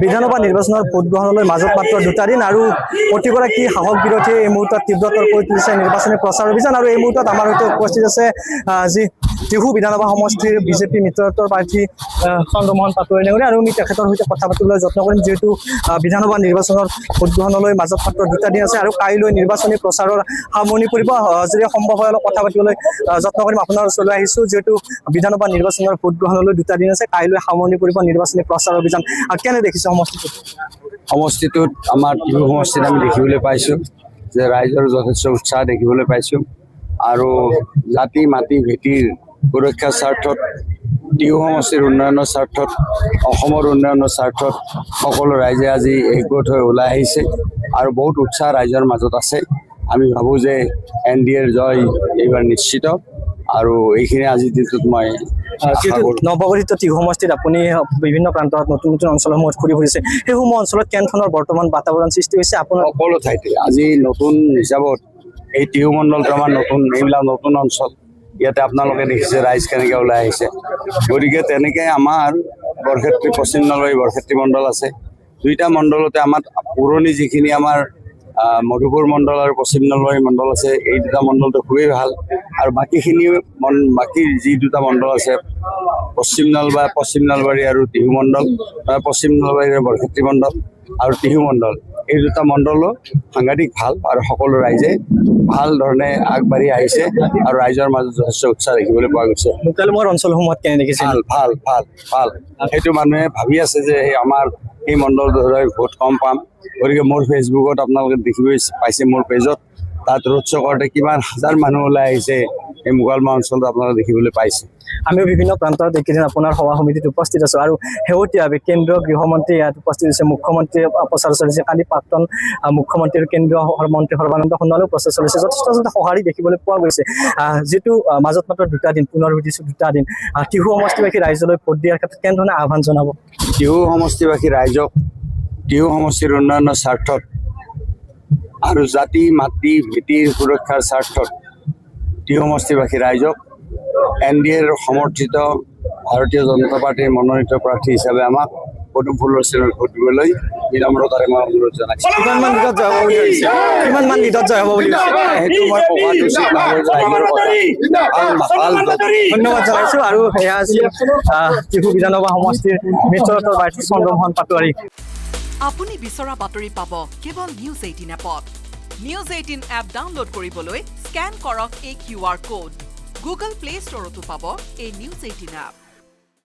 বিধানসভা নিৰ্বাচনৰ ভোট গ্ৰহণলৈ মাজত মাত্ৰ 2টা দিন আৰু প্ৰতিগৰাকী সাহস বিৰোধীয়ে এই মুহূৰ্তত তীব্ৰতৰ কৰি তুলিছে নিৰ্বাচনী প্ৰচাৰ অভিযান আৰু এই মুহূৰ্তত আমাৰ সৈতে উপস্থিত আছে যি টিহু বিধানসভা সমষ্টিৰ বিজেপি মিত্ৰত্বৰ প্ৰাৰ্থী চন্দ্ৰমোহন পাটোৱাৰী নেওৰী আৰু আমি তেখেতৰ সৈতে কথা পাতিবলৈ যত্ন কৰিম যিহেতু বিধানসভা নিৰ্বাচনৰ ভোট গ্ৰহণলৈ মাজত মাত্ৰ 2টা দিন আছে আৰু কাইলৈ নিৰ্বাচনী প্ৰচাৰৰ সামৰণি পৰিব যদি সম্ভৱ হয় অলপ কথা পাতিবলৈ যত্ন কৰিম আপোনাৰ ওচৰলৈ আহিছোঁ যিহেতু বিধানসভা নিৰ্বাচনৰ ভোট গ্ৰহণলৈ 2টা দিন আছে কাইলৈ সামৰণি পৰিব নিৰ্বাচনী প্ৰচাৰ অভিযান কেনে দেখিছে সমষ্টিটোত আমাৰ টিহু সমষ্টিত আমি দেখিবলৈ পাইছোঁ যে ৰাইজৰ যথেষ্ট উৎসাহ দেখিবলৈ পাইছোঁ আৰু জাতি মাটি ভেটিৰ সুৰক্ষাৰ স্বাৰ্থত টিহু সমষ্টিৰ উন্নয়নৰ স্বাৰ্থত অসমৰ উন্নয়নৰ স্বাৰ্থত সকলো ৰাইজে আজি একগোট হৈ ওলাই আহিছে আৰু বহুত উৎসাহ ৰাইজৰ মাজত আছে আমি ভাবোঁ যে NDAৰ জয় এইবাৰ নিশ্চিত আৰু এইখিনি আজিৰ দিনটোত মই নৱগঠিত টিহু সমষ্টিত আপুনি বিভিন্ন প্ৰান্তত নতুন নতুন অঞ্চলসমূহত ঘূৰি ফুৰিছে সেইসমূহ অঞ্চলত কেনেধৰণৰ বৰ্তমান বাতাবৰণ সৃষ্টি হৈছে আপোনাৰ সকলো ঠাইতে আজি নতুন হিচাপত এই টিহু মণ্ডলটো আমাৰ নতুন এইবিলাক নতুন অঞ্চল ইয়াতে আপোনালোকে দেখিছে ৰাইজ কেনেকৈ ওলাই আহিছে গতিকে তেনেকৈ আমাৰ বৰক্ষেত্ৰী পশ্চিম নলবাৰী বৰক্ষেত্ৰী মণ্ডল আছে দুইটা মণ্ডলতে আমাৰ পুৰণি যিখিনি আমাৰ মধুপুৰ মণ্ডল আৰু পশ্চিম নলবাৰী মণ্ডল আছে এই দুটা মণ্ডলটো খুবেই ভাল আৰু বাকীখিনি বাকী যি দুটা মণ্ডল আছে পশ্চিম নলবাৰী আৰু টিহু মণ্ডল পশ্চিম নলবাৰী বৰক্ষেত্ৰী মণ্ডল আৰু টিহু মণ্ডল এই দুটা মণ্ডলো সাংঘাতিক ভাল আৰু সকলো ৰাইজে ভাল ধৰণে আগবাঢ়ি আহিছে আৰু ৰাইজৰ মাজত যথেষ্ট উৎসাহ দেখিবলৈ পোৱা গৈছে মুকালমুৱাৰ অঞ্চলসমূহত কেনে দেখিছে ভাল সেইটো মানুহে ভাবি আছে যে আমাৰ এই মণ্ডলটোৰ ভোট কম পাম গতিকে মোৰ ফেচবুকত আপোনালোকে দেখিব পাইছে মোৰ পেজত তাত ৰোড শ্ব' কৰোঁতে কিমান হাজাৰ মানুহ ওলাই আহিছে এই মুকালমুৱা অঞ্চলটো আপোনালোকে দেখিবলৈ পাইছে আমিও বিভিন্ন প্ৰান্তত এইকেইদিন আপোনাৰ সভা সমিতিত উপস্থিত আছোঁ আৰু শেহতীয়াভাৱে কেন্দ্ৰীয় গৃহমন্ত্ৰী ইয়াত উপস্থিত হৈছে মুখ্যমন্ত্ৰীয়ে প্ৰচাৰ চলিছে কালি প্ৰাক্তন মুখ্যমন্ত্ৰী আৰু কেন্দ্ৰীয় মন্ত্ৰী সৰ্বানন্দ সোণোৱালেও প্ৰচাৰ চলিছে যথেষ্ট সঁহাৰি দেখিবলৈ পোৱা গৈছে যিটো মাজত মাত্ৰ 2টা দিন পুনৰ সুধিছোঁ 2টা দিন টিহু সমষ্টিবাসী ৰাইজলৈ ভোট দিয়াৰ ক্ষেত্ৰত কেনেধৰণে আহ্বান জনাব টিহু সমষ্টিবাসী ৰাইজক টিহু সমষ্টিৰ উন্নয়নৰ স্বাৰ্থত আৰু জাতি মাটি ভেটিৰ সুৰক্ষাৰ স্বাৰ্থত টিহু সমষ্টিবাসী ৰাইজক NDAৰ সমৰ্থিত ভাৰতীয় জনতা পাৰ্টীৰ মনোনীত প্ৰাৰ্থী হিচাপে আমাক পদুম ফুলৰ চিনত ভোট দিবলৈ বিনম্ৰতাৰে মই অনুৰোধ জনাইছোঁ কিমান লিডত জয় হ'ব বুলি সেইটো মই ক'ব উচিত নহয় ধন্যবাদ জনাইছোঁ আৰু সেয়া আছিল টিহু বিধানসভা সমষ্টিৰ মিত্ৰত্বৰ প্ৰাৰ্থী চন্দ্ৰমোহন পাটোৱাৰী আপুনি বিচৰা বাতৰি পাব কেৱল নিউজ 18 এপত নিউজ 18 এপ ডাউনলোড কৰিবলৈ স্কেন কৰক এই QR কোড গুগল প্লে ষ্টৰতো পাব এই নিউজ 18 এপ